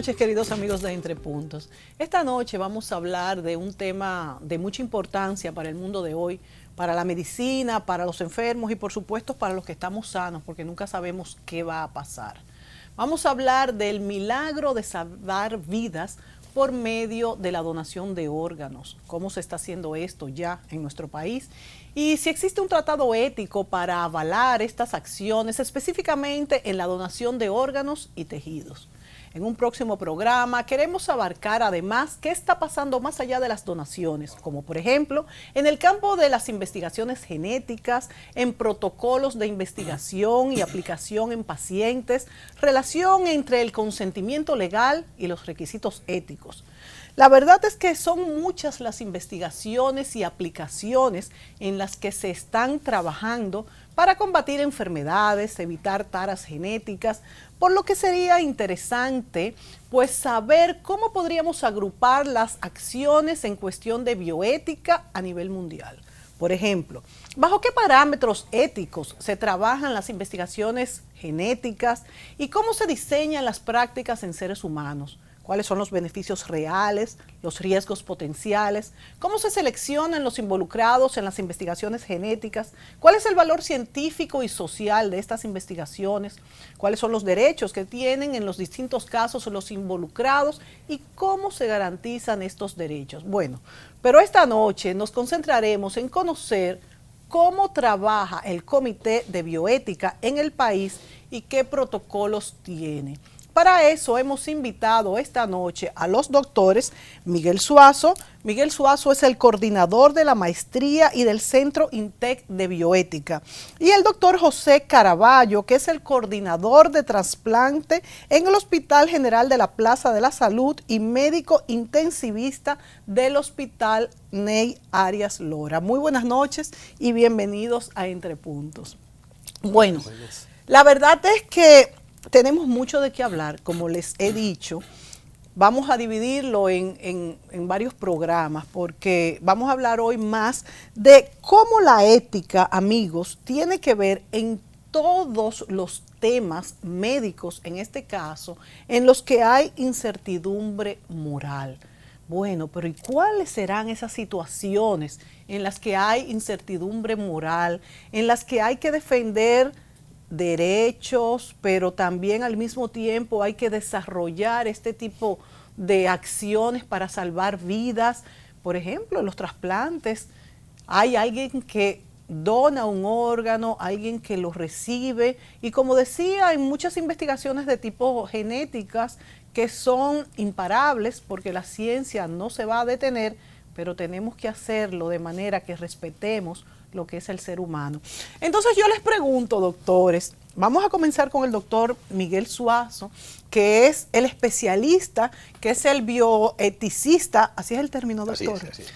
noches, queridos amigos de Entre Puntos. Esta noche vamos a hablar de un tema de mucha importancia para el mundo de hoy, para la medicina, para los enfermos y por supuesto para los que estamos sanos, porque nunca sabemos qué va a pasar. Vamos a hablar del milagro de salvar vidas por medio de la donación de órganos, cómo se está haciendo esto ya en nuestro país y si existe un tratado ético para avalar estas acciones, específicamente en la donación de órganos y tejidos. En un próximo programa queremos abarcar además qué está pasando más allá de las donaciones, como por ejemplo en el campo de las investigaciones genéticas, en protocolos de investigación y aplicación en pacientes, relación entre el consentimiento legal y los requisitos éticos. La verdad es que son muchas las investigaciones y aplicaciones en las que se están trabajando para combatir enfermedades, evitar taras genéticas, por lo que sería interesante pues saber cómo podríamos agrupar las acciones en cuestión de bioética a nivel mundial. Por ejemplo, ¿bajo qué parámetros éticos se trabajan las investigaciones genéticas y cómo se diseñan las prácticas en seres humanos? ¿Cuáles son los beneficios reales, los riesgos potenciales? ¿Cómo se seleccionan los involucrados en las investigaciones genéticas? ¿Cuál es el valor científico y social de estas investigaciones? ¿Cuáles son los derechos que tienen en los distintos casos los involucrados? ¿Y cómo se garantizan estos derechos? Bueno, pero esta noche nos concentraremos en conocer cómo trabaja el Comité de Bioética en el país y qué protocolos tiene. Para eso hemos invitado esta noche a los doctores Miguel Suazo. Miguel Suazo es el coordinador de la maestría y del Centro INTEC de Bioética. Y el doctor José Caraballo, que es el coordinador de trasplante en el Hospital General de la Plaza de la Salud y médico intensivista del Hospital Ney Arias Lora. Muy buenas noches y bienvenidos a Entre Puntos. Bueno, la verdad es que tenemos mucho de qué hablar, como les he dicho. Vamos a dividirlo en varios programas porque vamos a hablar hoy más de cómo la ética, amigos, tiene que ver en todos los temas médicos, en este caso, en los que hay incertidumbre moral. Bueno, pero ¿y cuáles serán esas situaciones en las que hay incertidumbre moral, en las que hay que defender derechos, pero también al mismo tiempo hay que desarrollar este tipo de acciones para salvar vidas? Por ejemplo, en los trasplantes hay alguien que dona un órgano, alguien que lo recibe y, como decía, hay muchas investigaciones de tipo genéticas que son imparables porque la ciencia no se va a detener, pero tenemos que hacerlo de manera que respetemos lo que es el ser humano. Entonces yo les pregunto, doctores, vamos a comenzar con el doctor Miguel Suazo, que es el especialista, que es el bioeticista, así es el término, doctor. Así es.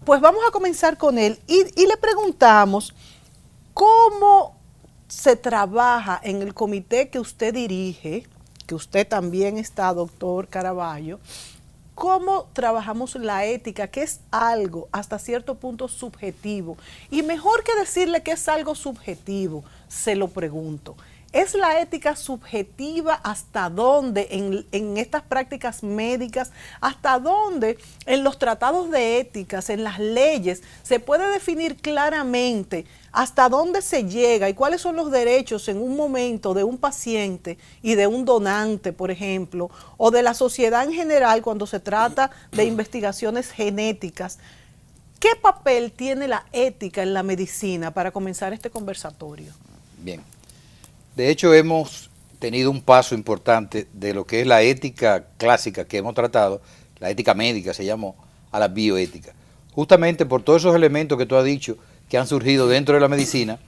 Pues vamos a comenzar con él y le preguntamos cómo se trabaja en el comité que usted dirige, que usted también está, doctor Caraballo. ¿Cómo trabajamos la ética, que es algo hasta cierto punto subjetivo? Y mejor que decirle que es algo subjetivo, se lo pregunto. ¿Es la ética subjetiva hasta dónde en estas prácticas médicas, hasta dónde en los tratados de éticas, en las leyes, se puede definir claramente hasta dónde se llega y cuáles son los derechos en un momento de un paciente y de un donante, por ejemplo, o de la sociedad en general cuando se trata de investigaciones genéticas? ¿Qué papel tiene la ética en la medicina para comenzar este conversatorio? Bien. De hecho, hemos tenido un paso importante de lo que es la ética clásica que hemos tratado, la ética médica se llamó, a la bioética. Justamente por todos esos elementos que tú has dicho que han surgido dentro de la medicina,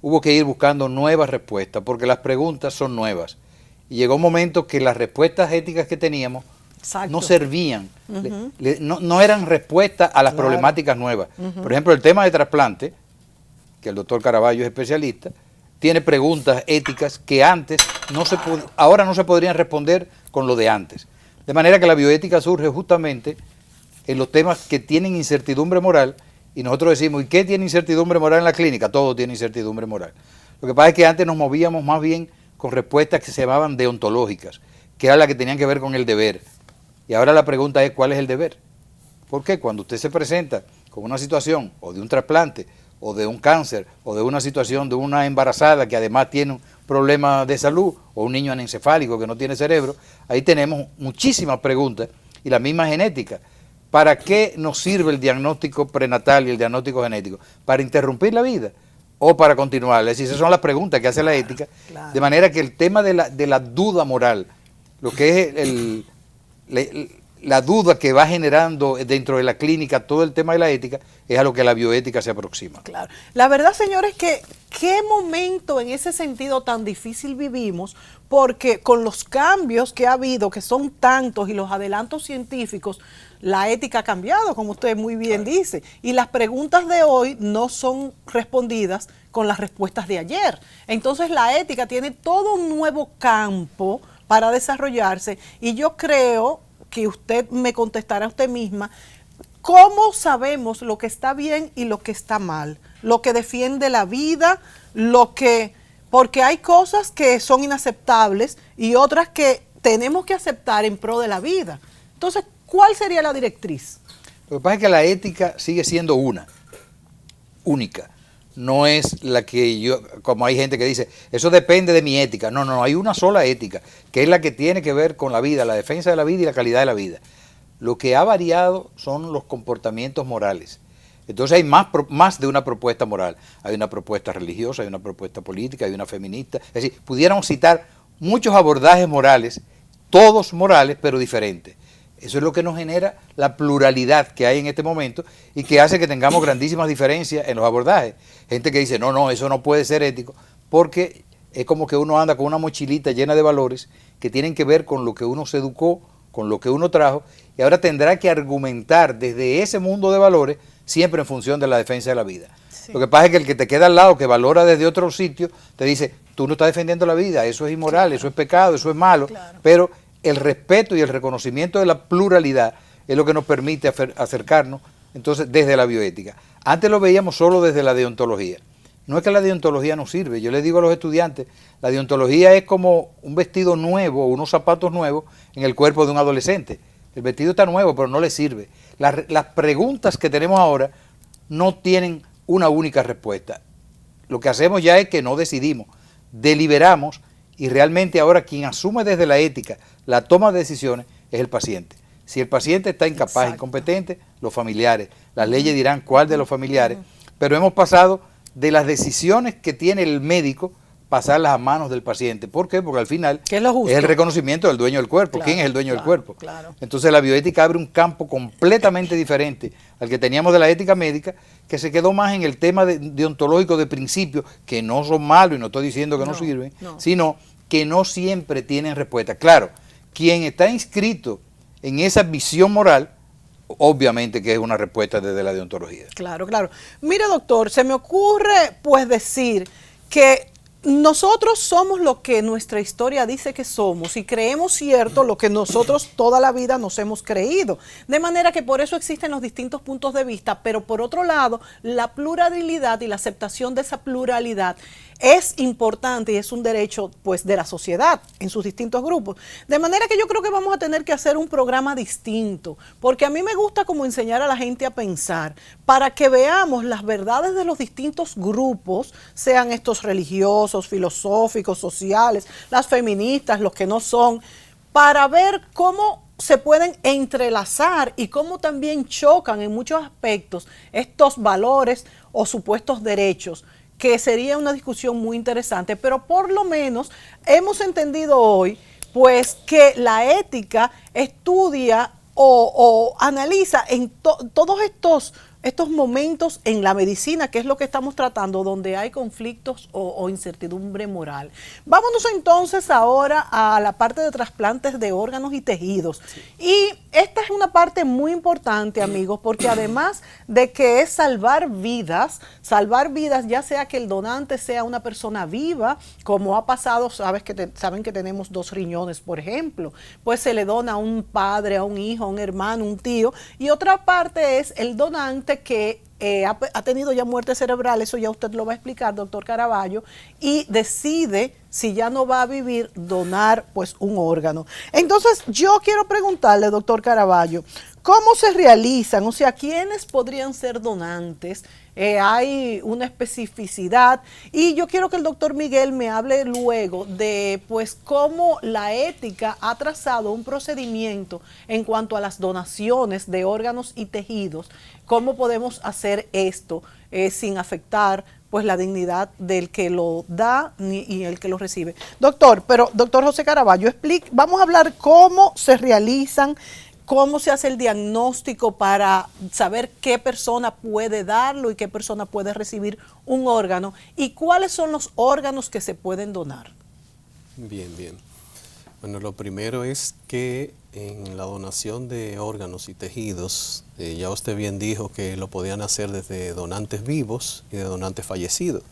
hubo que ir buscando nuevas respuestas, porque las preguntas son nuevas. Y llegó un momento que las respuestas éticas que teníamos no servían, no eran respuestas a las problemáticas nuevas. Por ejemplo, el tema de trasplante, que el doctor Caraballo es especialista, tiene preguntas éticas que antes ahora no se podrían responder con lo de antes. De manera que la bioética surge justamente en los temas que tienen incertidumbre moral, y nosotros decimos, ¿y qué tiene incertidumbre moral en la clínica? Todo tiene incertidumbre moral. Lo que pasa es que antes nos movíamos más bien con respuestas que se llamaban deontológicas, que era la que tenían que ver con el deber. Y ahora la pregunta es, ¿cuál es el deber? Porque cuando usted se presenta con una situación o de un trasplante o de un cáncer o de una situación de una embarazada que además tiene un problema de salud o un niño anencefálico que no tiene cerebro, ahí tenemos muchísimas preguntas y la misma genética. ¿Para qué nos sirve el diagnóstico prenatal y el diagnóstico genético? ¿Para interrumpir la vida o para continuar? Es decir, esas son las preguntas que hace la ética, claro. De manera que el tema de la duda moral, lo que es la duda que va generando dentro de la clínica todo el tema de la ética, es a lo que la bioética se aproxima. Claro. La verdad, señores, que qué momento en ese sentido tan difícil vivimos, porque con los cambios que ha habido, que son tantos, y los adelantos científicos, la ética ha cambiado, como usted muy bien dice, y las preguntas de hoy no son respondidas con las respuestas de ayer. Entonces la ética tiene todo un nuevo campo para desarrollarse, y yo creo que usted me contestará a usted misma, ¿cómo sabemos lo que está bien y lo que está mal? Lo que defiende la vida, porque hay cosas que son inaceptables y otras que tenemos que aceptar en pro de la vida. Entonces, ¿cuál sería la directriz? Lo que pasa es que la ética sigue siendo única. No es la que yo, como hay gente que dice, eso depende de mi ética. No, hay una sola ética, que es la que tiene que ver con la vida, la defensa de la vida y la calidad de la vida. Lo que ha variado son los comportamientos morales. Entonces hay más de una propuesta moral. Hay una propuesta religiosa, hay una propuesta política, hay una feminista. Es decir, pudiéramos citar muchos abordajes morales, todos morales, pero diferentes. Eso es lo que nos genera la pluralidad que hay en este momento y que hace que tengamos grandísimas diferencias en los abordajes. Gente que dice, no, eso no puede ser ético, porque es como que uno anda con una mochilita llena de valores que tienen que ver con lo que uno se educó, con lo que uno trajo, y ahora tendrá que argumentar desde ese mundo de valores siempre en función de la defensa de la vida. Sí. Lo que pasa es que el que te queda al lado, que valora desde otro sitio, te dice, tú no estás defendiendo la vida, eso es inmoral, claro, eso es pecado, eso es malo, claro, pero el respeto y el reconocimiento de la pluralidad es lo que nos permite acercarnos entonces desde la bioética. Antes lo veíamos solo desde la deontología. No es que la deontología no sirve, yo les digo a los estudiantes, la deontología es como un vestido nuevo, unos zapatos nuevos en el cuerpo de un adolescente. El vestido está nuevo, pero no le sirve. Las preguntas que tenemos ahora no tienen una única respuesta. Lo que hacemos ya es que no decidimos, deliberamos, y realmente ahora quien asume desde la ética la toma de decisiones es el paciente. Si el paciente está incapaz, exacto, incompetente, los familiares. Las leyes dirán cuál de los familiares, pero hemos pasado de las decisiones que tiene el médico, pasarlas a manos del paciente. ¿Por qué? Porque al final es el reconocimiento del dueño del cuerpo. Claro, ¿quién es el dueño del cuerpo? Claro. Entonces la bioética abre un campo completamente diferente al que teníamos de la ética médica, que se quedó más en el tema deontológico de principios, que no son malos y no estoy diciendo que no sirven, sino que no siempre tienen respuesta. Claro, quien está inscrito en esa visión moral, obviamente que es una respuesta desde la deontología. Claro. Mire, doctor, se me ocurre pues decir que nosotros somos lo que nuestra historia dice que somos y creemos cierto lo que nosotros toda la vida nos hemos creído. De manera que por eso existen los distintos puntos de vista, pero por otro lado, la pluralidad y la aceptación de esa pluralidad es importante y es un derecho pues de la sociedad en sus distintos grupos. De manera que yo creo que vamos a tener que hacer un programa distinto, porque a mí me gusta como enseñar a la gente a pensar, para que veamos las verdades de los distintos grupos, sean estos religiosos, filosóficos, sociales, las feministas, los que no son, para ver cómo se pueden entrelazar y cómo también chocan en muchos aspectos estos valores o supuestos derechos, que sería una discusión muy interesante, pero por lo menos hemos entendido hoy pues que la ética estudia o analiza en todos estos momentos en la medicina, que es lo que estamos tratando, donde hay conflictos o incertidumbre moral. Vámonos entonces ahora a la parte de trasplantes de órganos y tejidos. Sí. Y esta es una parte muy importante, amigos, porque además de que es salvar vidas, ya sea que el donante sea una persona viva, como ha pasado, saben que tenemos 2 riñones, por ejemplo, pues se le dona a un padre, a un hijo, a un hermano, un tío, y otra parte es el donante paciente que ha tenido ya muerte cerebral, eso ya usted lo va a explicar, doctor Caraballo, y decide, si ya no va a vivir, donar pues un órgano. Entonces, yo quiero preguntarle, doctor Caraballo, ¿cómo se realizan? O sea, ¿quiénes podrían ser donantes? Hay una especificidad y yo quiero que el doctor Miguel me hable luego de pues cómo la ética ha trazado un procedimiento en cuanto a las donaciones de órganos y tejidos, cómo podemos hacer esto sin afectar pues la dignidad del que lo da y el que lo recibe. Doctor, pero doctor José Caraballo, vamos a hablar cómo se realizan, cómo se hace el diagnóstico para saber qué persona puede darlo y qué persona puede recibir un órgano y cuáles son los órganos que se pueden donar. Bien, bien. Bueno, lo primero es que en la donación de órganos y tejidos, ya usted bien dijo que lo podían hacer desde donantes vivos y de donantes fallecidos.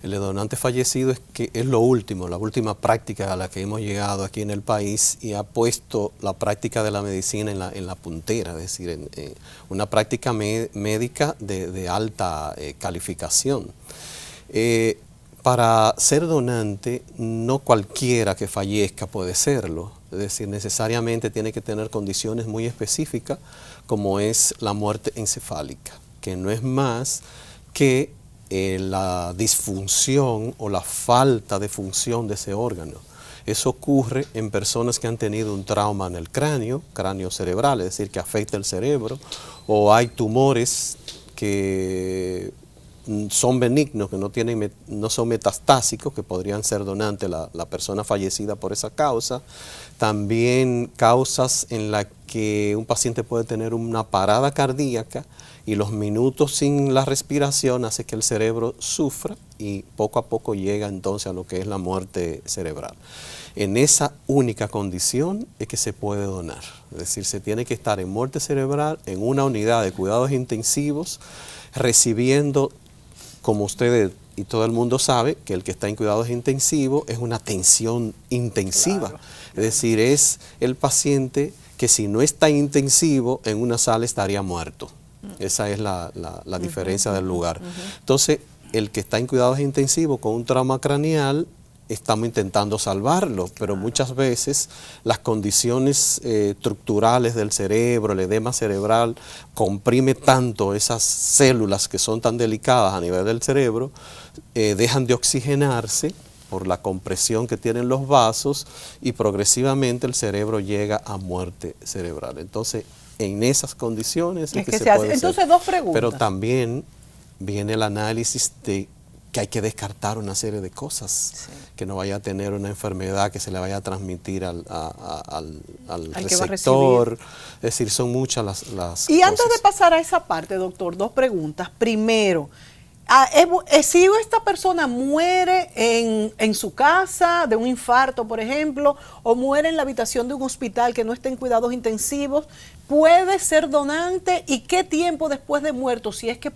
El de donante fallecido es lo último, la última práctica a la que hemos llegado aquí en el país y ha puesto la práctica de la medicina en la puntera, es decir, en una práctica médica de alta calificación. Para ser donante, no cualquiera que fallezca puede serlo, es decir, necesariamente tiene que tener condiciones muy específicas, como es la muerte encefálica, que no es más que la disfunción o la falta de función de ese órgano. Eso ocurre en personas que han tenido un trauma en el cráneo cerebral, es decir, que afecta el cerebro, o hay tumores que son benignos, que no son metastásicos, que podrían ser donantes la persona fallecida por esa causa. También causas en las que un paciente puede tener una parada cardíaca y los minutos sin la respiración hace que el cerebro sufra y poco a poco llega entonces a lo que es la muerte cerebral. En esa única condición es que se puede donar, es decir, se tiene que estar en muerte cerebral en una unidad de cuidados intensivos recibiendo, como ustedes y todo el mundo sabe, que el que está en cuidados intensivos es una atención intensiva, claro. Es decir, es el paciente que si no está intensivo en una sala estaría muerto. Esa es la diferencia del lugar. Entonces, el que está en cuidados intensivos con un trauma craneal, estamos intentando salvarlo, pero muchas veces las condiciones estructurales del cerebro, el edema cerebral, comprime tanto esas células que son tan delicadas a nivel del cerebro, dejan de oxigenarse por la compresión que tienen los vasos y progresivamente el cerebro llega a muerte cerebral. Entonces, en esas condiciones es que se puede Entonces, hacer. dos preguntas. Pero también viene el análisis de que hay que descartar una serie de cosas, sí, que no vaya a tener una enfermedad que se le vaya a transmitir al receptor. Es decir, son muchas las cosas. Y antes de pasar a esa parte, doctor, dos preguntas. Primero, si esta persona muere en su casa de un infarto, por ejemplo, o muere en la habitación de un hospital que no esté en cuidados intensivos, ¿puede ser donante? ¿Y qué tiempo después de muerto, si es que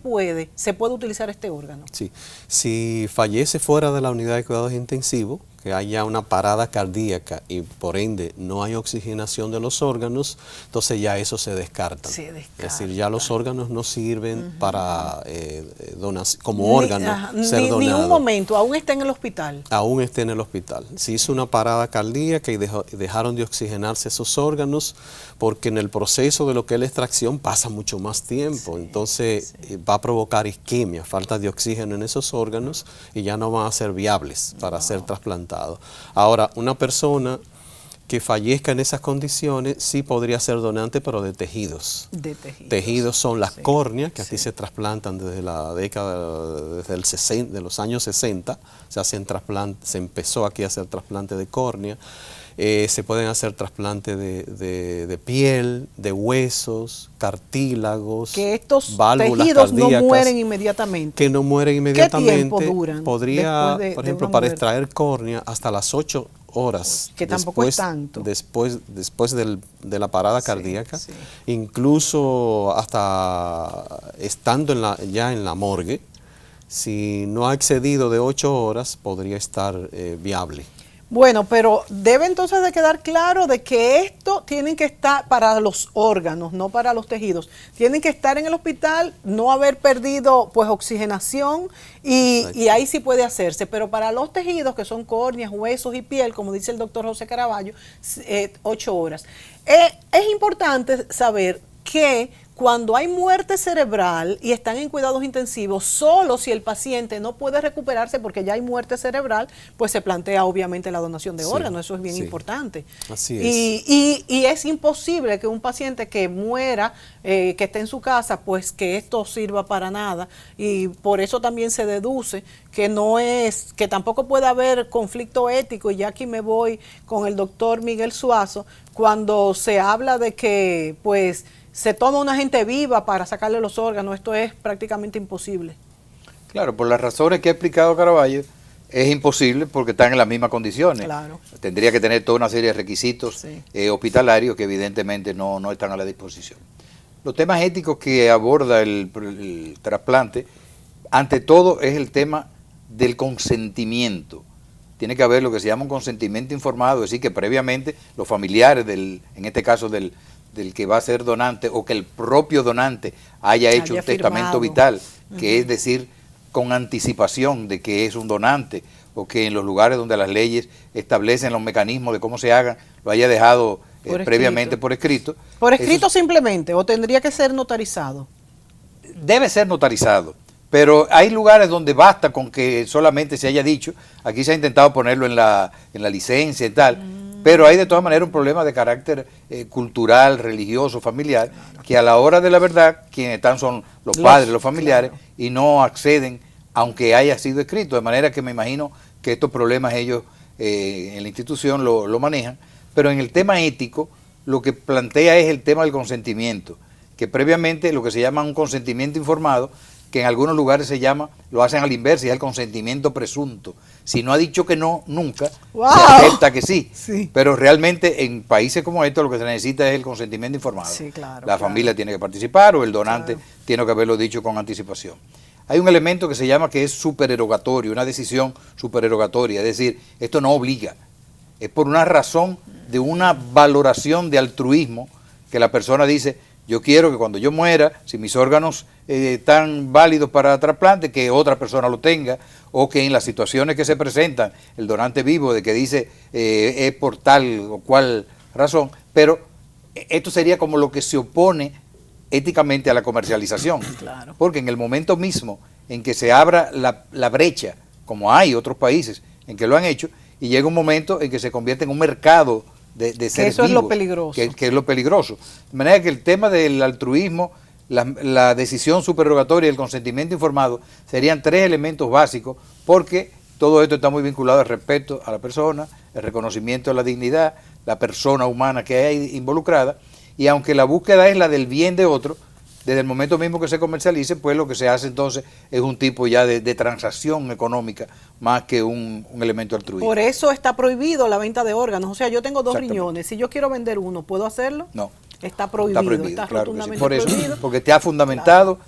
se puede utilizar este órgano? Sí, si fallece fuera de la unidad de cuidados intensivos, que haya una parada cardíaca y por ende no hay oxigenación de los órganos, entonces ya eso se descarta. Es decir, ya los órganos no sirven para como órgano ser donado. Ni un momento, aún está en el hospital. Aún está en el hospital. Se hizo una parada cardíaca y dejaron de oxigenarse esos órganos porque en el proceso de lo que es la extracción pasa mucho más tiempo. Sí, entonces va a provocar isquemia, falta de oxígeno en esos órganos y ya no van a ser viables para ser trasplantados. Ahora, una persona que fallezca en esas condiciones sí podría ser donante, pero de tejidos. Tejidos son las córneas, que aquí se trasplantan desde la década, de los años 60, se empezó aquí a hacer trasplante de córnea. Se pueden hacer trasplantes de piel, de huesos, cartílagos, que estos válvulas tejidos cardíacas, no mueren inmediatamente. Que no mueren inmediatamente. ¿Qué tiempo duran? Podría, por ejemplo, para extraer córnea, hasta las 8 horas. Que tampoco es tanto. Después de la parada cardíaca, incluso hasta estando ya en la morgue, si no ha excedido de 8 horas, podría estar viable. Bueno, pero debe entonces de quedar claro de que esto tienen que estar para los órganos, no para los tejidos. Tienen que estar en el hospital, no haber perdido pues oxigenación y ahí sí puede hacerse. Pero para los tejidos que son córneas, huesos y piel, como dice el doctor José Caraballo, 8 horas. Es importante saber que cuando hay muerte cerebral y están en cuidados intensivos, solo si el paciente no puede recuperarse porque ya hay muerte cerebral, pues se plantea obviamente la donación de órganos, eso es bien importante. Así es. Y es imposible que un paciente que muera, que esté en su casa, pues que esto sirva para nada, y por eso también se deduce que no es, que tampoco puede haber conflicto ético, y ya aquí me voy con el doctor Miguel Suazo, cuando se habla de que pues se toma una gente viva para sacarle los órganos. Esto es prácticamente imposible. Claro, por las razones que ha explicado Caraballo, es imposible porque están en las mismas condiciones. Claro. Tendría que tener toda una serie de requisitos hospitalarios que evidentemente no están a la disposición. Los temas éticos que aborda el trasplante, ante todo es el tema del consentimiento. Tiene que haber lo que se llama un consentimiento informado, es decir, que previamente los familiares, en este caso del que va a ser donante, o que el propio donante haya hecho un testamento vital, que es decir, con anticipación de que es un donante, o que en los lugares donde las leyes establecen los mecanismos de cómo se hagan, lo haya dejado previamente por escrito. ¿Por escrito simplemente o tendría que ser notarizado? Debe ser notarizado, pero hay lugares donde basta con que solamente se haya dicho. Aquí se ha intentado ponerlo en la licencia y tal, pero hay de todas maneras un problema de carácter cultural, religioso, familiar, que a la hora de la verdad quienes están son los padres, los familiares, y no acceden aunque haya sido escrito, de manera que me imagino que estos problemas ellos en la institución lo manejan. Pero en el tema ético lo que plantea es el tema del consentimiento, que previamente lo que se llama un consentimiento informado, que en algunos lugares se llama, lo hacen a la inversa, y es el consentimiento presunto. Si no ha dicho que no, nunca, se acepta que sí. Pero realmente en países como estos lo que se necesita es el consentimiento informado. La familia tiene que participar, o el donante tiene que haberlo dicho con anticipación. Hay un elemento que se llama que es supererogatorio, una decisión supererogatoria, es decir, esto no obliga, es por una razón de una valoración de altruismo, que la persona dice: yo quiero que cuando yo muera, si mis órganos están válidos para trasplante, que otra persona lo tenga, o que en las situaciones que se presentan, el donante vivo de que dice es por tal o cual razón, pero esto sería como lo que se opone éticamente a la comercialización, porque en el momento mismo en que se abra la brecha, como hay otros países en que lo han hecho, y llega un momento en que se convierte en un mercado de seres vivos, eso es lo peligroso. Que es lo peligroso. De manera que el tema del altruismo, la decisión supererogatoria y el consentimiento informado serían 3 elementos básicos, porque todo esto está muy vinculado al respeto a la persona, el reconocimiento de la dignidad, la persona humana que hay involucrada, y aunque la búsqueda es la del bien de otro, desde el momento mismo que se comercialice, pues lo que se hace entonces es un tipo ya de transacción económica más que un elemento altruista. Por eso está prohibido la venta de órganos. O sea, yo tengo 2 riñones, si yo quiero vender uno, ¿puedo hacerlo? No. Está prohibido, está claro, rotundamente por eso, prohibido. porque te ha fundamentado.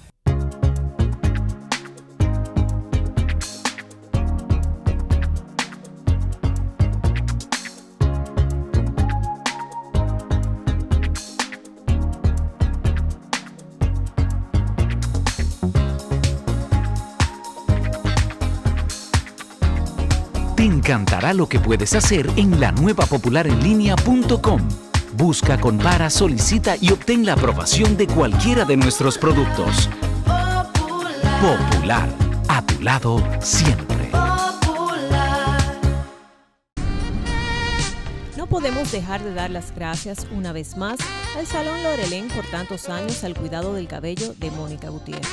Te encantará lo que puedes hacer en la nueva popularenlinea.com. Busca, compara, solicita y obtén la aprobación de cualquiera de nuestros productos. Popular, a tu lado siempre. No podemos dejar de dar las gracias una vez más al Salón Lorelén por tantos años al cuidado del cabello de Mónica Gutiérrez.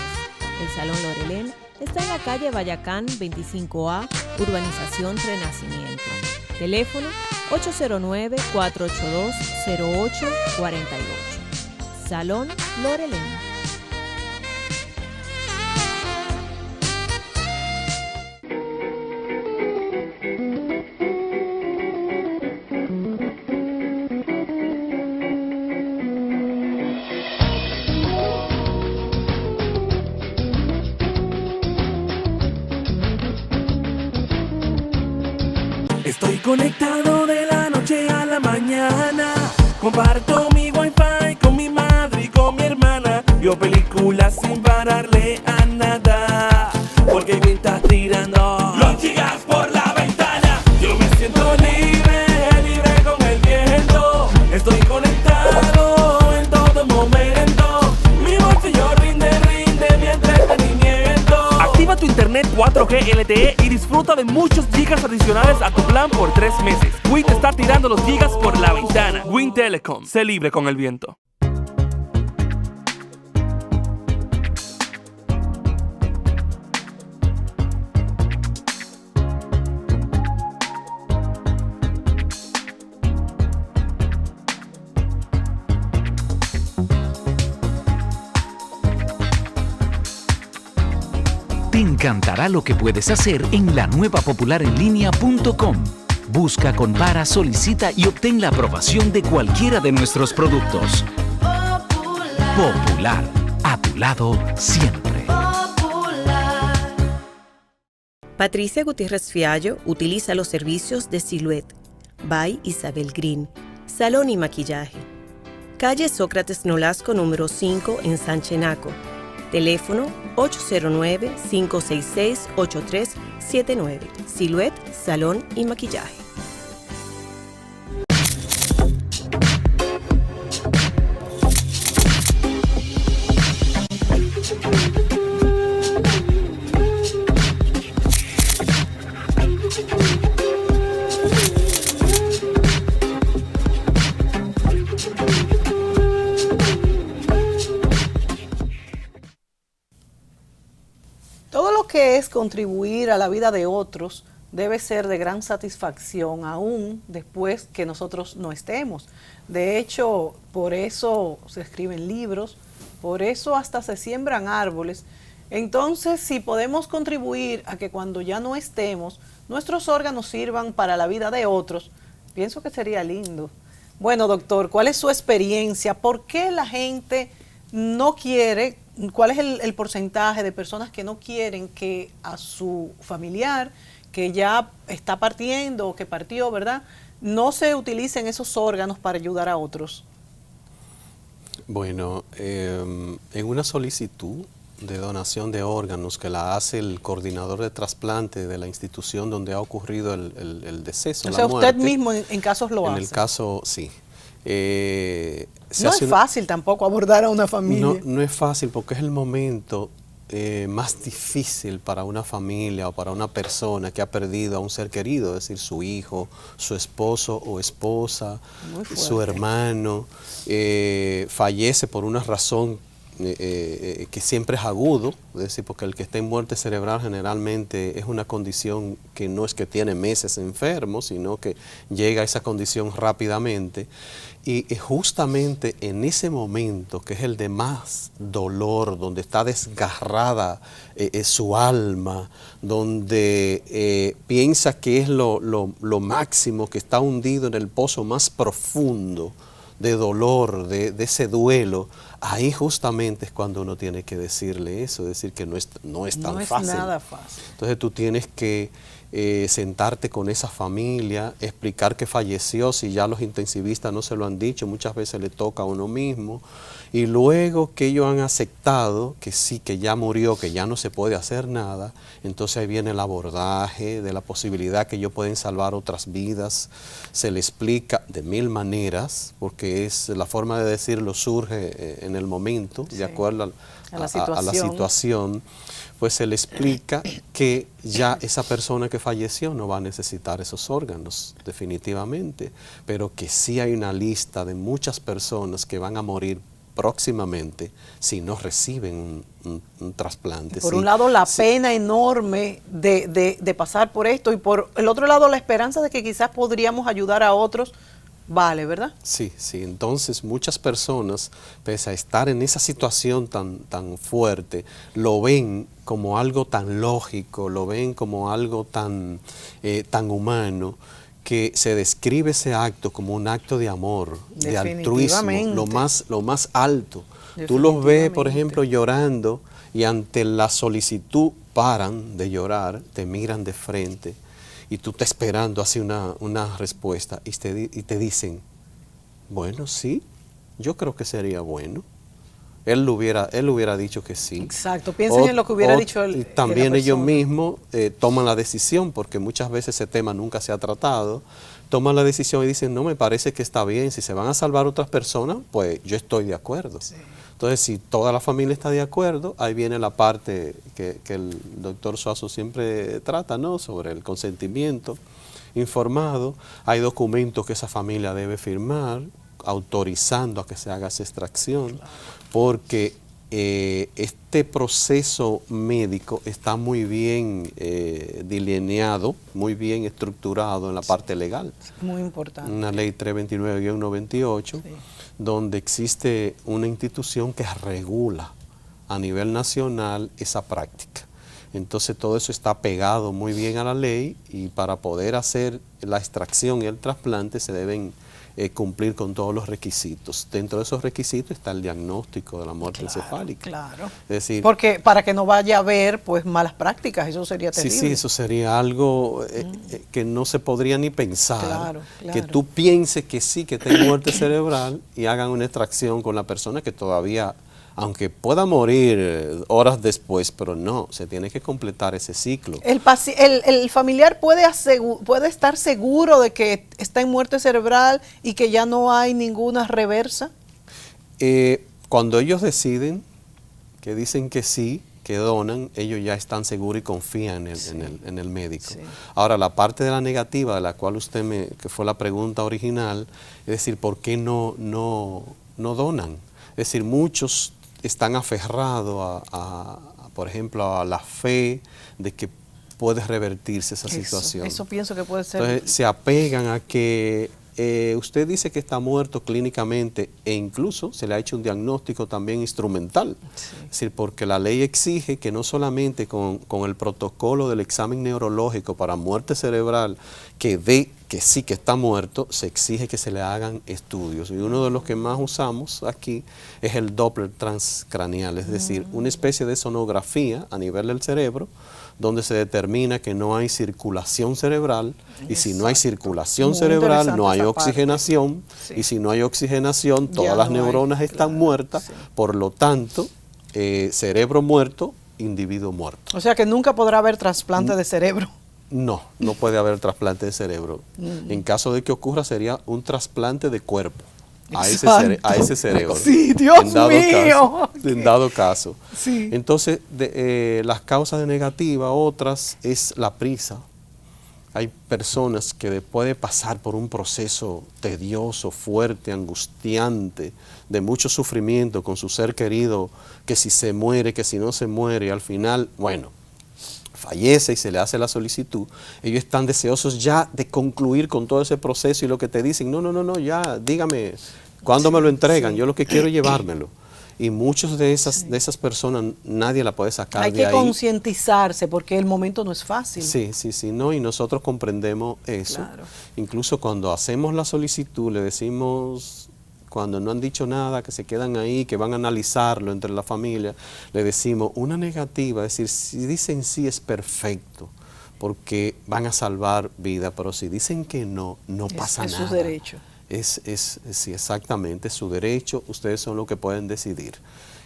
El Salón Lorelén está en la calle Bayacán 25A, Urbanización Renacimiento. Teléfono 809-482-0848. Salón Lorelén. Estoy conectado de la noche a la mañana. Comparto mi wifi con mi madre y con mi hermana. Veo películas sin pararle a nada, porque me está tirando los gigas por la ventana. Yo me siento libre, libre con el viento. Estoy conectado en todo momento. Mi bolsillo rinde, rinde mi entretenimiento. Activa tu internet 4G LTE y disfruta de muchos gigas adicionales a tu plan por 3 meses. Win te está tirando los gigas por la ventana. Win Telecom, sé libre con el viento. Te encantará lo que puedes hacer en la nueva popularenlinea.com. Busca, compara, solicita y obtén la aprobación de cualquiera de nuestros productos. Popular, a tu lado siempre. Patricia Gutiérrez Fiallo utiliza los servicios de Silhouette by Isabel Green, salón y maquillaje. Calle Sócrates Nolasco número 5 en San Chenaco. Teléfono 809-566-8379. Silhouette, salón y maquillaje. Todo lo que es contribuir a la vida de otros debe ser de gran satisfacción, aún después que nosotros no estemos. De hecho, por eso se escriben libros, por eso hasta se siembran árboles. Entonces, si podemos contribuir a que cuando ya no estemos, nuestros órganos sirvan para la vida de otros, pienso que sería lindo. Bueno, doctor, ¿cuál es su experiencia? ¿Por qué la gente no quiere? ¿Cuál es el porcentaje de personas que no quieren que a su familiar, que ya está partiendo o que partió, ¿verdad?, no se utilicen esos órganos para ayudar a otros? Bueno, en una solicitud de donación de órganos que la hace el coordinador de trasplante de la institución donde ha ocurrido el deceso, o sea, la muerte, usted mismo en casos lo hace. En el caso, sí. No es fácil tampoco abordar a una familia. No es fácil porque es el momento más difícil para una familia o para una persona que ha perdido a un ser querido, es decir, su hijo, su esposo o esposa, su hermano, fallece por una razón que siempre es agudo, es decir, porque el que está en muerte cerebral generalmente es una condición que no es que tiene meses enfermo, sino que llega a esa condición rápidamente. Y justamente en ese momento, que es el de más dolor, donde está desgarrada su alma, donde piensa que es lo máximo, que está hundido en el pozo más profundo de dolor, de ese duelo, ahí justamente es cuando uno tiene que decirle eso, decir que no es tan fácil. No es nada fácil. Entonces tú tienes que sentarte con esa familia, explicar que falleció, si ya los intensivistas no se lo han dicho, muchas veces le toca a uno mismo, y luego que ellos han aceptado que sí, que ya murió, que ya no se puede hacer nada, entonces ahí viene el abordaje de la posibilidad que ellos pueden salvar otras vidas, se le explica de 1000 maneras, porque es la forma de decirlo surge en el momento, sí, de acuerdo a la situación, pues se le explica que ya esa persona que falleció no va a necesitar esos órganos, definitivamente, pero que sí hay una lista de muchas personas que van a morir próximamente si no reciben un trasplante. Por un lado, la pena enorme de pasar por esto, y por el otro lado, la esperanza de que quizás podríamos ayudar a otros. Vale, ¿verdad? Sí, sí. Entonces, muchas personas, pese a estar en esa situación tan fuerte, lo ven como algo tan lógico, lo ven como algo tan humano, que se describe ese acto como un acto de amor, de altruismo, lo más alto. Tú los ves, por ejemplo, llorando, y ante la solicitud paran de llorar, te miran de frente y tú estás esperando así una respuesta y te dicen, bueno, sí, yo creo que sería bueno. Él hubiera dicho que sí. Exacto, piensen en lo que hubiera dicho y también ellos mismos toman la decisión, porque muchas veces ese tema nunca se ha tratado, toman la decisión y dicen, no, me parece que está bien, si se van a salvar otras personas, pues yo estoy de acuerdo. Sí. Entonces, si toda la familia está de acuerdo, ahí viene la parte que el doctor Suazo siempre trata, ¿no? Sobre el consentimiento informado. Hay documentos que esa familia debe firmar, autorizando a que se haga esa extracción, claro, porque este proceso médico está muy bien delineado, muy bien estructurado en la parte legal. Muy importante. Una ley 329-98, sí, donde existe una institución que regula a nivel nacional esa práctica. Entonces todo eso está pegado muy bien a la ley, y para poder hacer la extracción y el trasplante se deben cumplir con todos los requisitos. Dentro de esos requisitos está el diagnóstico de la muerte encefálica. Claro. Es decir, porque para que no vaya a haber pues malas prácticas, eso sería terrible. Sí, eso sería algo que no se podría ni pensar. Claro, claro. Que tú pienses que sí, que tenga muerte cerebral y hagan una extracción con la persona que todavía, aunque pueda morir horas después, pero no, se tiene que completar ese ciclo. El familiar puede estar seguro de que está en muerte cerebral y que ya no hay ninguna reversa. Cuando ellos deciden, que dicen que sí, que donan, ellos ya están seguros y confían en el médico. Sí. Ahora, la parte de la negativa, de la cual que fue la pregunta original, es decir, ¿por qué no donan? Es decir, muchos están aferrados por ejemplo, a la fe de que puede revertirse esa situación. Eso pienso que puede ser. Entonces, se apegan a que usted dice que está muerto clínicamente, e incluso se le ha hecho un diagnóstico también instrumental. Sí. Es decir, porque la ley exige que no solamente con el protocolo del examen neurológico para muerte cerebral que dé que sí que está muerto, se exige que se le hagan estudios. Y uno de los que más usamos aquí es el Doppler transcranial, es decir, una especie de sonografía a nivel del cerebro, donde se determina que no hay circulación cerebral, y si no hay circulación cerebral, no hay oxigenación, sí, y si no hay oxigenación, todas las neuronas están muertas, sí, por lo tanto, cerebro muerto, individuo muerto. O sea que nunca podrá haber trasplante de cerebro. No puede haber trasplante de cerebro. En caso de que ocurra, sería un trasplante de cuerpo a ese cerebro. Sí, Dios mío. En dado caso. Sí. Entonces, las causas de negativa, otras, es la prisa. Hay personas que después de pasar por un proceso tedioso, fuerte, angustiante, de mucho sufrimiento con su ser querido, que si se muere, que si no se muere, al final, bueno, fallece y se le hace la solicitud, ellos están deseosos ya de concluir con todo ese proceso, y lo que te dicen, no, ya, dígame, ¿cuándo me lo entregan? Yo lo que quiero es llevármelo. Y muchos de esas personas, nadie la puede sacar de ahí. Hay que concientizarse porque el momento no es fácil. Sí, no, y nosotros comprendemos eso. Claro. Incluso cuando hacemos la solicitud, le decimos, cuando no han dicho nada, que se quedan ahí, que van a analizarlo entre la familia, le decimos una negativa, es decir, si dicen sí es perfecto, porque van a salvar vida, pero si dicen que no pasa nada. Es su derecho. Sí, exactamente, es su derecho, ustedes son los que pueden decidir.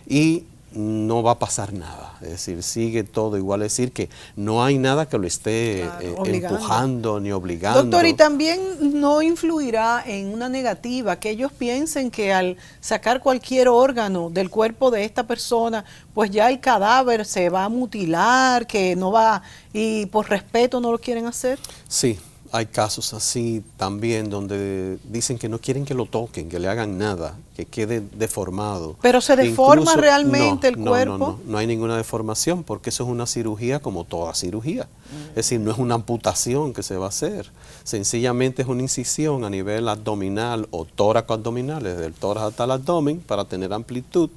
Y no va a pasar nada, es decir, sigue todo igual, es decir, que no hay nada que lo esté empujando ni obligando. Doctor, y también no influirá en una negativa, que ellos piensen que al sacar cualquier órgano del cuerpo de esta persona, pues ya el cadáver se va a mutilar, que no va, y por respeto no lo quieren hacer. Sí. Hay casos así también donde dicen que no quieren que lo toquen, que le hagan nada, que quede deformado. ¿Pero se deforma realmente el cuerpo? No hay ninguna deformación, porque eso es una cirugía como toda cirugía. Es decir, no es una amputación que se va a hacer. Sencillamente es una incisión a nivel abdominal o tóraco abdominal, desde el tórax hasta el abdomen, para tener amplitud.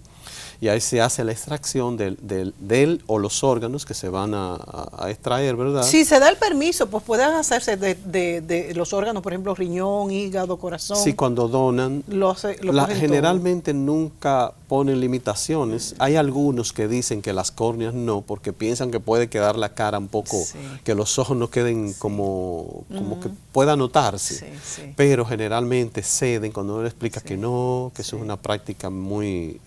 Y ahí se hace la extracción del o los órganos que se van a extraer, ¿verdad? Si se da el permiso, pues pueden hacerse de los órganos, por ejemplo, riñón, hígado, corazón. Sí, cuando donan. Generalmente nunca ponen limitaciones. Hay algunos que dicen que las córneas no, porque piensan que puede quedar la cara un poco, que los ojos no queden como que pueda notarse. Pero generalmente ceden cuando uno le explica que no, que eso es una práctica muy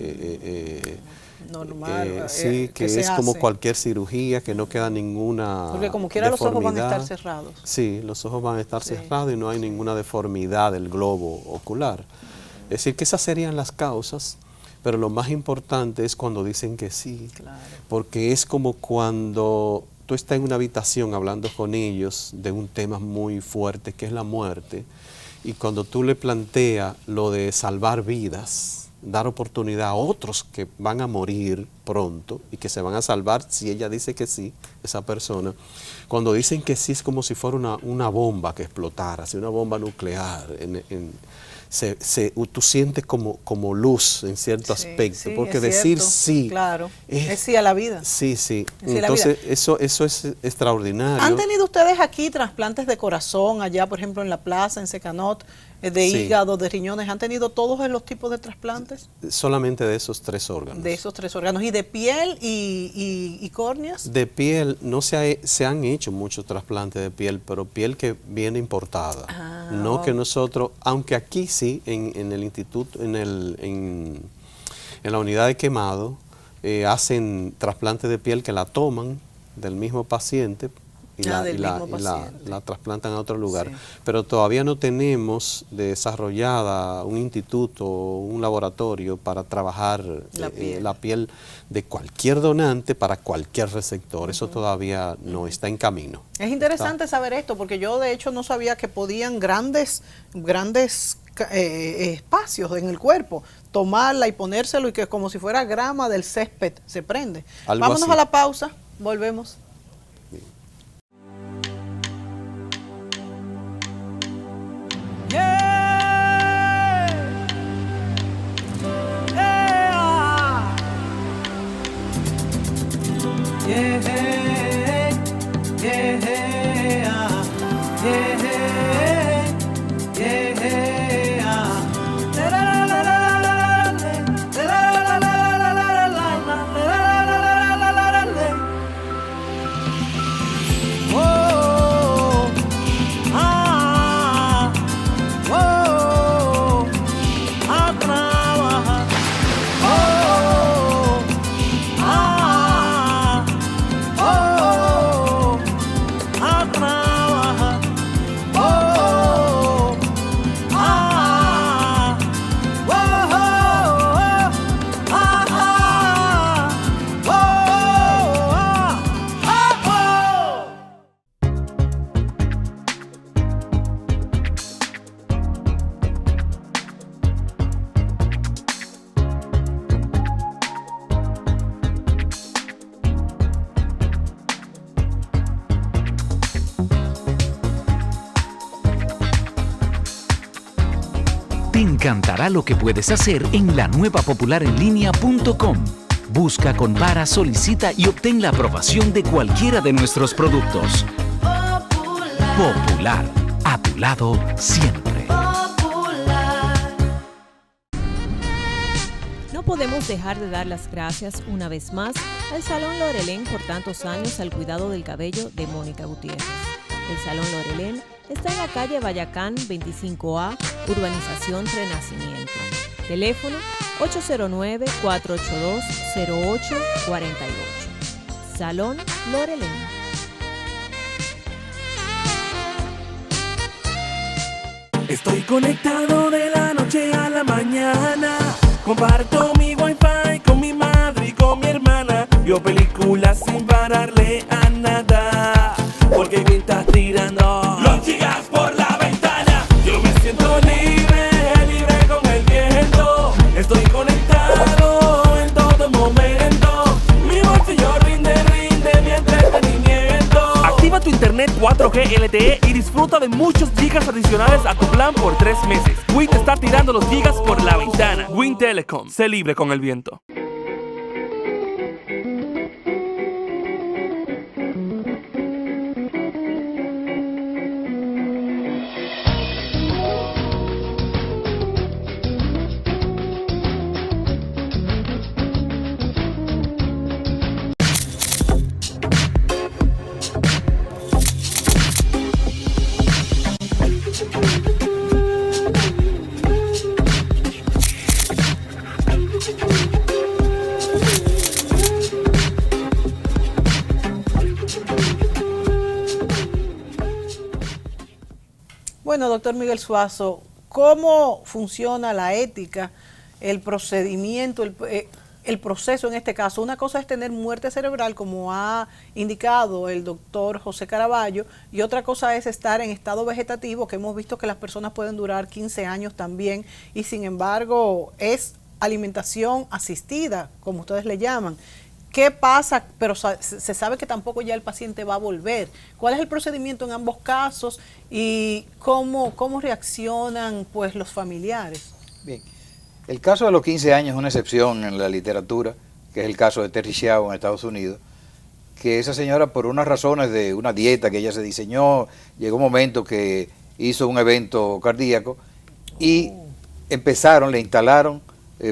normal. Que es como cualquier cirugía, que no queda ninguna porque como quiera los ojos van a estar cerrados. Sí, los ojos van a estar cerrados y no hay ninguna deformidad del globo ocular. Es decir, que esas serían las causas, pero lo más importante es cuando dicen que sí, porque es como cuando tú estás en una habitación hablando con ellos de un tema muy fuerte que es la muerte, y cuando tú le planteas lo de salvar vidas, dar oportunidad a otros que van a morir pronto y que se van a salvar si ella dice que sí, esa persona, cuando dicen que sí es como si fuera una bomba que explotara, así una bomba nuclear, tú sientes como luz en cierto aspecto, porque decir sí es sí a la vida. Sí. Entonces eso es extraordinario. ¿Han tenido ustedes aquí trasplantes de corazón allá, por ejemplo, en la plaza, en Secanot, de hígado, de riñones? ¿Han tenido todos los tipos de trasplantes? Solamente de esos 3 órganos. De esos 3 órganos. ¿Y de piel y córneas? De piel no se han hecho muchos trasplantes de piel, pero piel que viene importada. No que nosotros, aunque aquí sí, en el instituto, en la unidad de quemado, hacen trasplantes de piel que la toman del mismo paciente y la trasplantan a otro lugar. Pero todavía no tenemos desarrollada un instituto o un laboratorio para trabajar la piel de cualquier donante para cualquier receptor. Eso todavía no está en camino. Es interesante saber esto, porque yo de hecho no sabía que podían grandes espacios en el cuerpo tomarla y ponérselo y que como si fuera grama del césped se prende. Vámonos así a la pausa, volvemos. Te encantará lo que puedes hacer en la nueva popularenlinea.com. Busca, compara, solicita y obtén la aprobación de cualquiera de nuestros productos. Popular, a tu lado siempre. No podemos dejar de dar las gracias una vez más al Salón Lorelén por tantos años al cuidado del cabello de Mónica Gutiérrez. El Salón Lorelén está en la calle Bayacán 25A, Urbanización Renacimiento. Teléfono 809-482-0848. Salón Lorelén. Estoy conectado de la noche a la mañana. Comparto mi wifi con mi madre y con mi hermana. Yo películas sin pararle a nada. Porque me estás tirando los gigas por la ventana. Yo me siento libre, libre con el viento. Estoy conectado en todo momento. Mi bolsillo rinde mi entretenimiento. Activa tu internet 4G LTE y disfruta de muchos gigas adicionales a tu plan por 3 meses. Win te está tirando los gigas por la ventana. Win Telecom, sé libre con el viento. Bueno, doctor Miguel Suazo, ¿cómo funciona la ética, el procedimiento, el proceso en este caso? Una cosa es tener muerte cerebral, como ha indicado el doctor José Caraballo, y otra cosa es estar en estado vegetativo, que hemos visto que las personas pueden durar 15 años también, y sin embargo es alimentación asistida, como ustedes le llaman. ¿Qué pasa? Pero se sabe que tampoco ya el paciente va a volver. ¿Cuál es el procedimiento en ambos casos y cómo reaccionan pues los familiares? Bien, el caso de los 15 años es una excepción en la literatura, que es el caso de Terry Xiao en Estados Unidos, que esa señora, por unas razones de una dieta que ella se diseñó, llegó un momento que hizo un evento cardíaco y le instalaron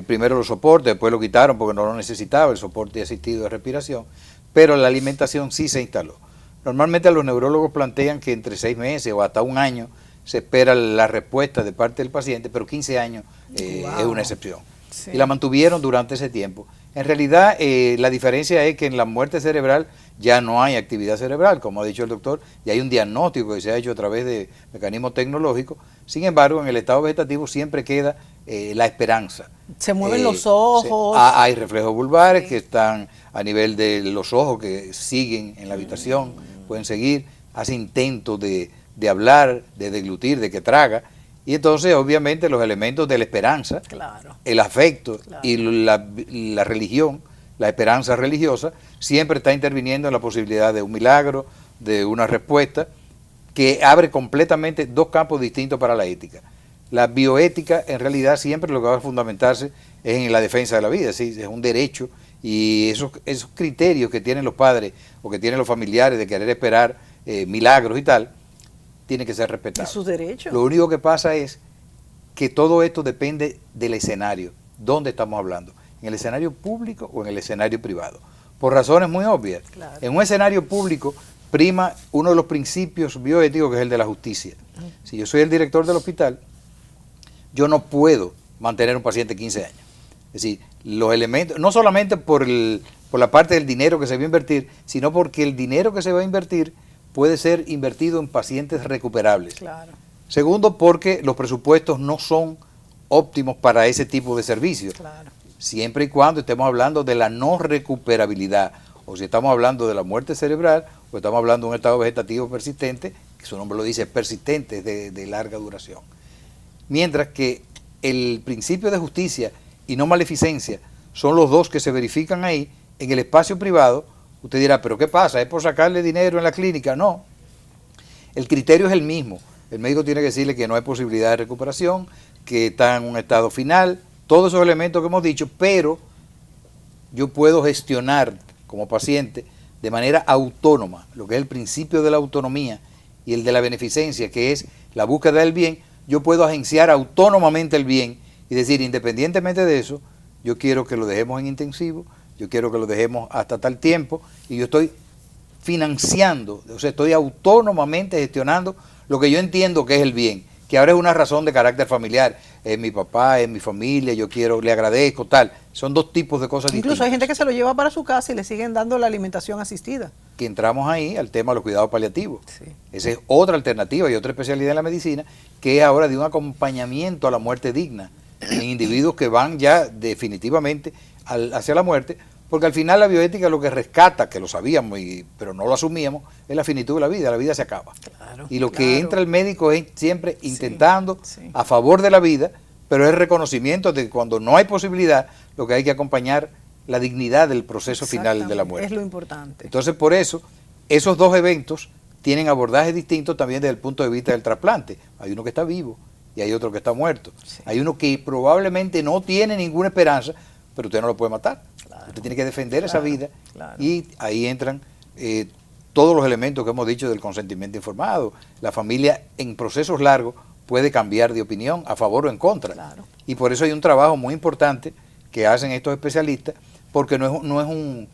primero los soportes, después lo quitaron porque no lo necesitaba, el soporte asistido de respiración, pero la alimentación sí se instaló. Normalmente los neurólogos plantean que entre 6 meses o hasta un año se espera la respuesta de parte del paciente, pero 15 años es una excepción. Sí. Y la mantuvieron durante ese tiempo. En realidad, la diferencia es que en la muerte cerebral ya no hay actividad cerebral, como ha dicho el doctor, ya hay un diagnóstico que se ha hecho a través de mecanismos tecnológicos. Sin embargo, en el estado vegetativo siempre queda la esperanza. Se mueven los ojos. Hay reflejos vulvares que están a nivel de los ojos, que siguen en la habitación, pueden seguir, hace intentos de hablar, de deglutir, de que traga. Y entonces, obviamente, los elementos de la esperanza, el afecto y la religión, la esperanza religiosa, siempre está interviniendo en la posibilidad de un milagro, de una respuesta, que abre completamente dos campos distintos para la ética. La bioética, en realidad, siempre lo que va a fundamentarse es en la defensa de la vida, ¿sí? Es un derecho, y esos criterios que tienen los padres o que tienen los familiares de querer esperar milagros y tal, tiene que ser respetado. ¿Y sus derechos? Lo único que pasa es que todo esto depende del escenario. ¿Dónde estamos hablando? ¿En el escenario público o en el escenario privado? Por razones muy obvias. Claro. En un escenario público prima uno de los principios bioéticos, que es el de la justicia. Si yo soy el director del hospital, yo no puedo mantener a un paciente 15 años. Es decir, los elementos, no solamente por la parte del dinero que se va a invertir, sino porque el dinero que se va a invertir puede ser invertido en pacientes recuperables. Claro. Segundo, porque los presupuestos no son óptimos para ese tipo de servicios. Claro. Siempre y cuando estemos hablando de la no recuperabilidad, o si estamos hablando de la muerte cerebral, o estamos hablando de un estado vegetativo persistente, que su nombre lo dice, persistente, de larga duración. Mientras que el principio de justicia y no maleficencia son los dos que se verifican ahí. En el espacio privado, usted dirá, ¿pero qué pasa? ¿Es por sacarle dinero en la clínica? No. El criterio es el mismo. El médico tiene que decirle que no hay posibilidad de recuperación, que está en un estado final, todos esos elementos que hemos dicho, pero yo puedo gestionar como paciente de manera autónoma, lo que es el principio de la autonomía y el de la beneficencia, que es la búsqueda del bien. Yo puedo agenciar autónomamente el bien y decir, independientemente de eso, yo quiero que lo dejemos en intensivo, yo quiero que lo dejemos hasta tal tiempo, y yo estoy financiando, o sea, estoy autónomamente gestionando lo que yo entiendo que es el bien, que ahora es una razón de carácter familiar, es mi papá, es mi familia, yo quiero, le agradezco, tal. Son dos tipos de cosas distintas. Incluso hay gente que se lo lleva para su casa y le siguen dando la alimentación asistida. Que entramos ahí al tema de los cuidados paliativos. Sí. Esa es otra alternativa y otra especialidad en la medicina, que es ahora de un acompañamiento a la muerte digna en individuos que van ya definitivamente hacia la muerte, porque al final la bioética lo que rescata, que lo sabíamos pero no lo asumíamos, es la finitud de la vida se acaba. Claro, y lo que entra el médico es siempre intentando a favor de la vida, pero es el reconocimiento de que cuando no hay posibilidad, lo que hay que acompañar la dignidad del proceso final de la muerte. Es lo importante. Entonces, por eso, esos dos eventos tienen abordajes distintos también desde el punto de vista del trasplante. Hay uno que está vivo y hay otro que está muerto. Sí. Hay uno que probablemente no tiene ninguna esperanza, pero usted no lo puede matar. Claro. Usted tiene que defender esa vida. Claro. Y ahí entran todos los elementos que hemos dicho del consentimiento informado. La familia en procesos largos puede cambiar de opinión a favor o en contra. Claro. Y por eso hay un trabajo muy importante que hacen estos especialistas, porque no es un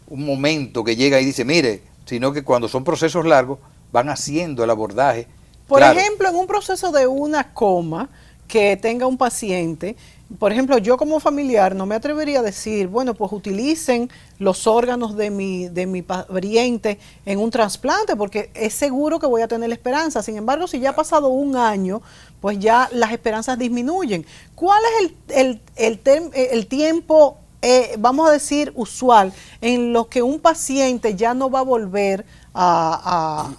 momento que llega y dice, mire, sino que cuando son procesos largos van haciendo el abordaje. Por ejemplo, en un proceso de una coma, que tenga un paciente. Por ejemplo, yo como familiar no me atrevería a decir, bueno, pues utilicen los órganos de mi pariente en un trasplante, porque es seguro que voy a tener esperanza. Sin embargo, si ya ha pasado un año, pues ya las esperanzas disminuyen. ¿Cuál es el tiempo, vamos a decir, usual, en lo que un paciente ya no va a volver a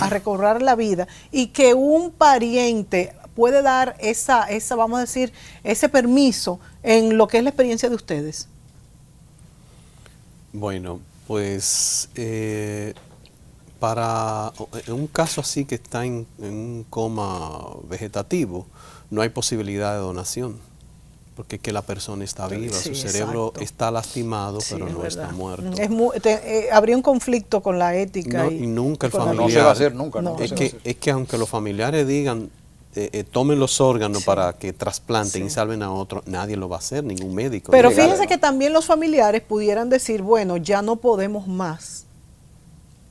recobrar la vida y que un pariente puede dar esa, vamos a decir, ese permiso en lo que es la experiencia de ustedes? Bueno, pues en un caso así que está en un coma vegetativo, no hay posibilidad de donación, porque es que la persona está viva, Sí, su cerebro exacto. está lastimado, Sí, pero es no verdad. está muerto. Habría un conflicto con la ética. No, y nunca el con la- familiar. No se va a hacer nunca, No. nunca Es se va a hacer. que aunque los familiares digan, tomen los órganos Sí. para que trasplanten Sí. y salven a otro, nadie lo va a hacer, ningún médico. Pero Legal, fíjense ¿no? que también los familiares pudieran decir, bueno, ya no podemos más,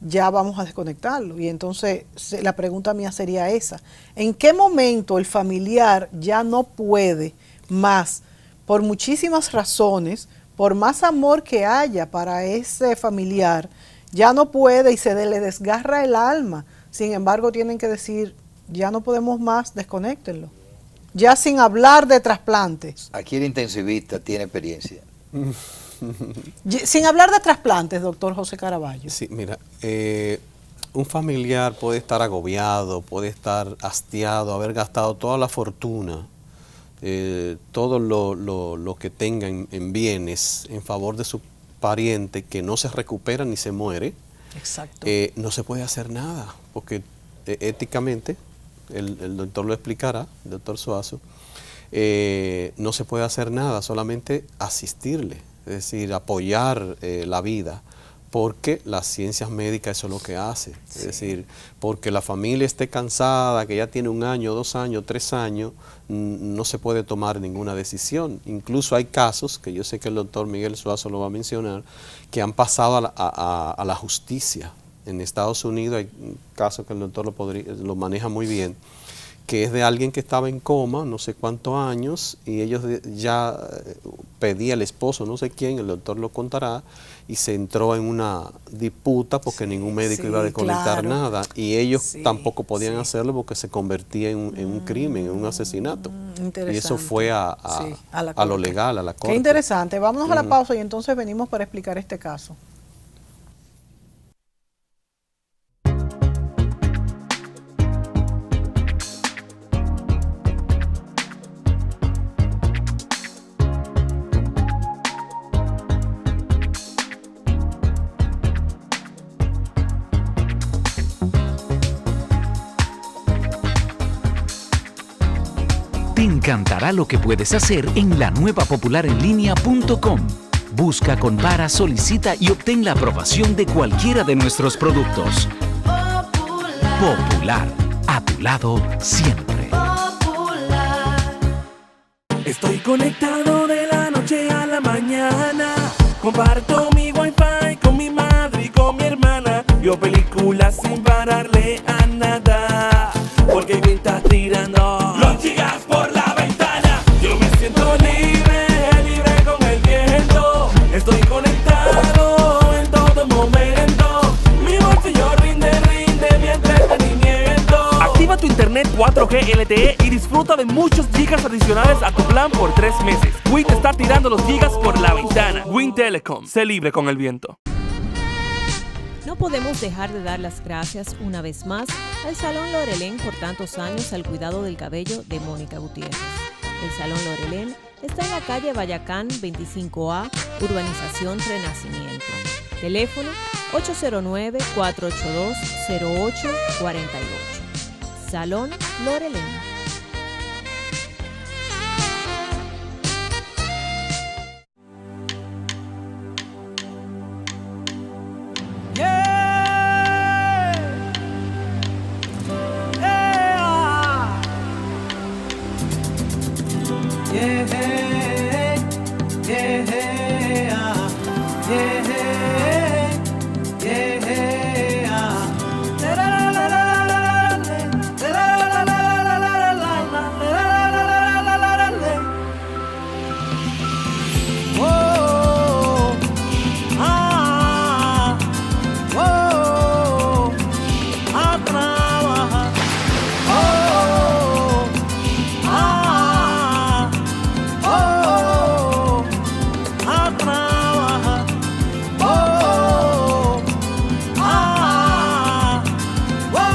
ya vamos a desconectarlo. Y entonces la pregunta mía sería esa: ¿en qué momento el familiar ya no puede más, por muchísimas razones, por más amor que haya para ese familiar, ya no puede y le desgarra el alma? Sin embargo, tienen que decir, ya no podemos más, desconéctenlo. Ya sin hablar de trasplantes. Aquí el intensivista tiene experiencia. Sin hablar de trasplantes, doctor José Caraballo. Sí, mira, un familiar puede estar agobiado, puede estar hastiado, haber gastado toda la fortuna, todo lo que tenga en bienes en favor de su pariente que no se recupera ni se muere. Exacto. No se puede hacer nada, porque éticamente, el doctor lo explicará, el doctor Suazo, no se puede hacer nada, solamente asistirle, es decir, apoyar la vida, porque las ciencias médicas eso es lo que hace, es decir, porque la familia esté cansada, que ya tiene 1 año, 2 años, 3 años, no se puede tomar ninguna decisión. Incluso hay casos, que yo sé que el doctor Miguel Suazo lo va a mencionar, que han pasado a la justicia. En Estados Unidos hay un caso que el doctor lo maneja muy bien, que es de alguien que estaba en coma no sé cuántos años y ellos ya pedía al esposo, no sé quién, el doctor lo contará, y se entró en una disputa porque ningún médico iba a desconectar claro. nada y ellos Sí, tampoco podían sí. hacerlo porque se convertía en un crimen, en un asesinato. Interesante. Y eso fue a la lo corte. legal, a la corte. Qué interesante. Vámonos a la pausa y entonces venimos para explicar este caso. Te encantará lo que puedes hacer en la nueva popularenlinea.com. Busca, compara, solicita y obtén la aprobación de cualquiera de nuestros productos. Popular, a tu lado siempre. Estoy conectado de la noche a la mañana. Comparto mi wifi con mi madre y con mi hermana. Veo películas sin pararle a nada. Porque me está tirando los gigas por la ventana. Yo me siento libre, libre con el viento. Estoy conectado en todo momento. Mi bolsillo rinde mi entretenimiento. Activa tu internet 4G LTE y disfruta de muchos gigas adicionales a tu plan por 3 meses. Win te está tirando los gigas por la ventana. Win Telecom, sé libre con el viento. No podemos dejar de dar las gracias una vez más al Salón Lorelén por tantos años al cuidado del cabello de Mónica Gutiérrez. El Salón Lorelén está en la calle Bayacán 25A, Urbanización Renacimiento. Teléfono 809-482-0848. Salón Lorelén. trabajar. Oh, ah, oh, a trabajar. Oh, ah, oh,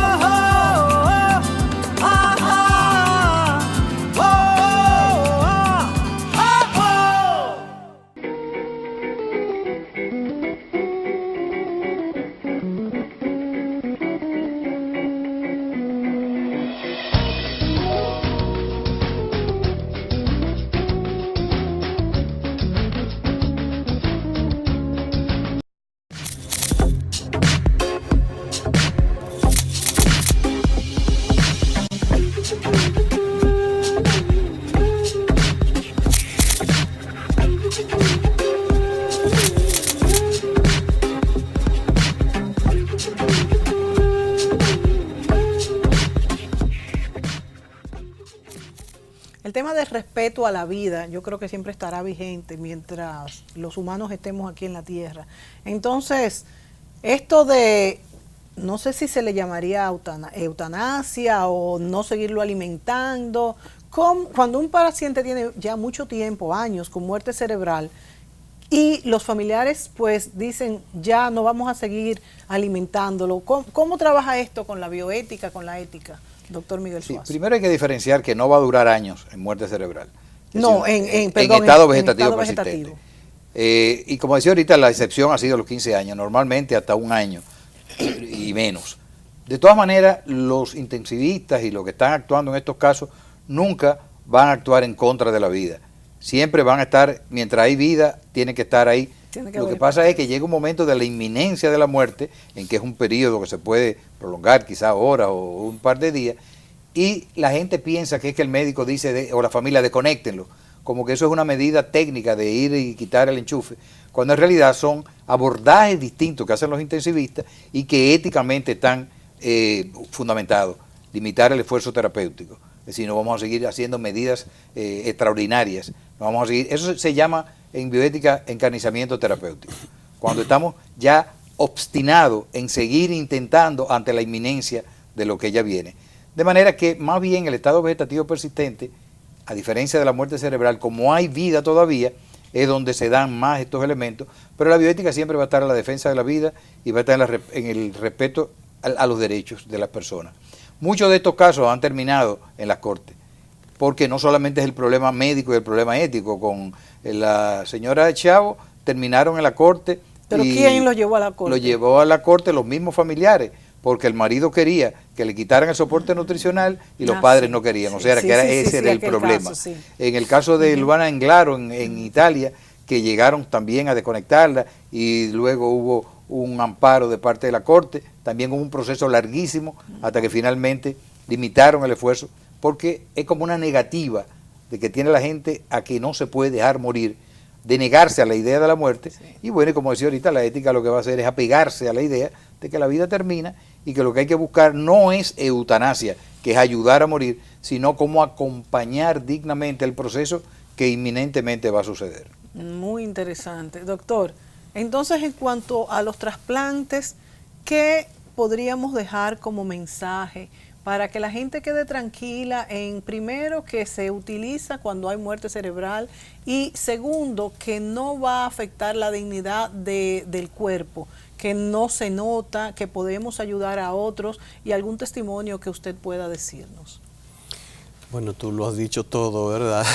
El tema del respeto a la vida, yo creo que siempre estará vigente mientras los humanos estemos aquí en la Tierra. Entonces, esto de, no sé si se le llamaría eutanasia o no seguirlo alimentando, cuando un paciente tiene ya mucho tiempo, años, con muerte cerebral, y los familiares pues dicen, ya no vamos a seguir alimentándolo. ¿Cómo trabaja esto con la bioética, con la ética? Doctor Miguel Sí, Suazo. primero hay que diferenciar que no va a durar años en muerte cerebral. No, perdón, en estado vegetativo estado persistente. vegetativo. Y como decía ahorita, la excepción ha sido los 15 años, normalmente hasta un año y menos. De todas maneras, los intensivistas y los que están actuando en estos casos nunca van a actuar en contra de la vida. Siempre van a estar, mientras hay vida, tienen que estar ahí. Lo que pasa es que llega un momento de la inminencia de la muerte, en que es un periodo que se puede prolongar quizás horas o un par de días, y la gente piensa que es que el médico dice, o la familia, desconéctenlo, como que eso es una medida técnica de ir y quitar el enchufe, cuando en realidad son abordajes distintos que hacen los intensivistas y que éticamente están fundamentados, limitar el esfuerzo terapéutico. Es decir, no vamos a seguir haciendo medidas extraordinarias, no vamos a seguir, eso se llama en bioética encarnizamiento terapéutico, cuando estamos ya obstinados en seguir intentando ante la inminencia de lo que ya viene. De manera que más bien el estado vegetativo persistente, a diferencia de la muerte cerebral, como hay vida todavía, es donde se dan más estos elementos, pero la bioética siempre va a estar a la defensa de la vida y va a estar en el respeto a los derechos de las personas. Muchos de estos casos han terminado en las cortes, porque no solamente es el problema médico y el problema ético. Con la señora Chavo terminaron en la corte. ¿Pero quién lo llevó a la corte? Lo llevó a la corte los mismos familiares, porque el marido quería que le quitaran el soporte nutricional y los padres no querían. O sea, ese era el problema. Caso, en el caso de Luana Englaro en Italia, que llegaron también a desconectarla y luego hubo un amparo de parte de la corte, también hubo un proceso larguísimo hasta que finalmente limitaron el esfuerzo, porque es como una negativa de que tiene la gente a que no se puede dejar morir, de negarse a la idea de la muerte. Y bueno, como decía ahorita, la ética lo que va a hacer es apegarse a la idea de que la vida termina y que lo que hay que buscar no es eutanasia, que es ayudar a morir, sino cómo acompañar dignamente el proceso que inminentemente va a suceder. Muy interesante. Doctor, entonces en cuanto a los trasplantes, ¿qué podríamos dejar como mensaje para que la gente quede tranquila en, primero, que se utiliza cuando hay muerte cerebral y segundo, que no va a afectar la dignidad del cuerpo, que no se nota, que podemos ayudar a otros y algún testimonio que usted pueda decirnos? Bueno, tú lo has dicho todo, ¿verdad?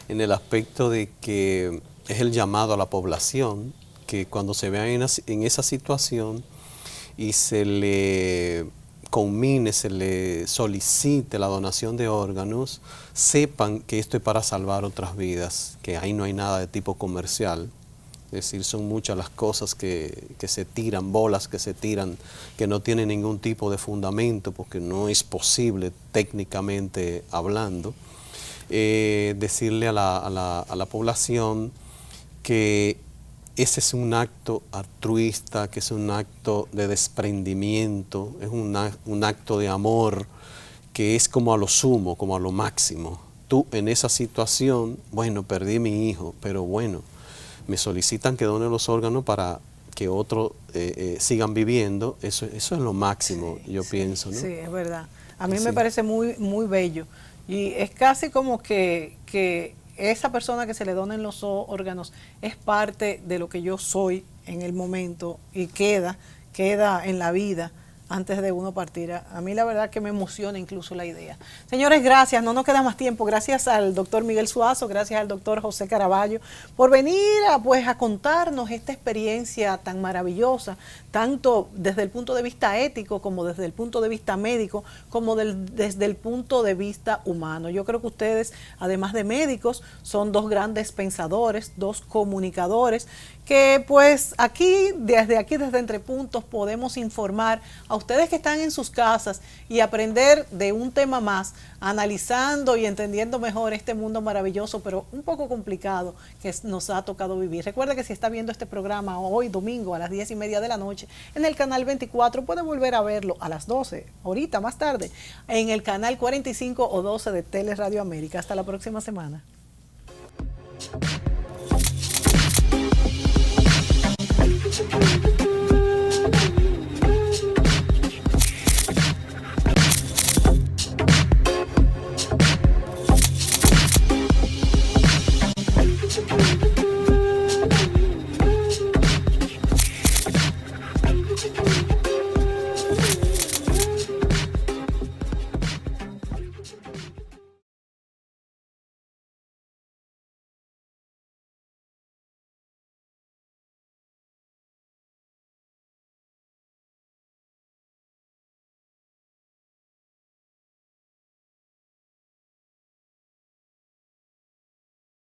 En el aspecto de que es el llamado a la población, que cuando se vea en esa situación y se le conmine, se le solicite la donación de órganos, sepan que esto es para salvar otras vidas, que ahí no hay nada de tipo comercial. Es decir, son muchas las cosas que se tiran, bolas que se tiran, que no tienen ningún tipo de fundamento, porque no es posible técnicamente hablando. Decirle a la población que ese es un acto altruista, que es un acto de desprendimiento, es un acto de amor, que es como a lo sumo, como a lo máximo. Tú en esa situación, bueno, perdí a mi hijo, pero bueno, me solicitan que done los órganos para que otros sigan viviendo, eso es lo máximo, yo pienso, ¿no? Sí, es verdad. A mí me parece muy, muy bello. Y es casi como que esa persona que se le donen los órganos es parte de lo que yo soy en el momento y queda en la vida antes de uno partir. A mí la verdad que me emociona incluso la idea. Señores, gracias, no nos queda más tiempo. Gracias al doctor Miguel Suazo, gracias al doctor José Caraballo por venir a contarnos esta experiencia tan maravillosa, tanto desde el punto de vista ético como desde el punto de vista médico, como desde el punto de vista humano. Yo creo que ustedes, además de médicos, son dos grandes pensadores, dos comunicadores, que pues desde Entre Puntos podemos informar a ustedes que están en sus casas y aprender de un tema más, analizando y entendiendo mejor este mundo maravilloso, pero un poco complicado que nos ha tocado vivir. Recuerde que si está viendo este programa hoy domingo a las 10:30 de la noche en el canal 24, puede volver a verlo a las 12, ahorita más tarde, en el canal 45 o 12 de Tele Radio América. Hasta la próxima semana. Thank you.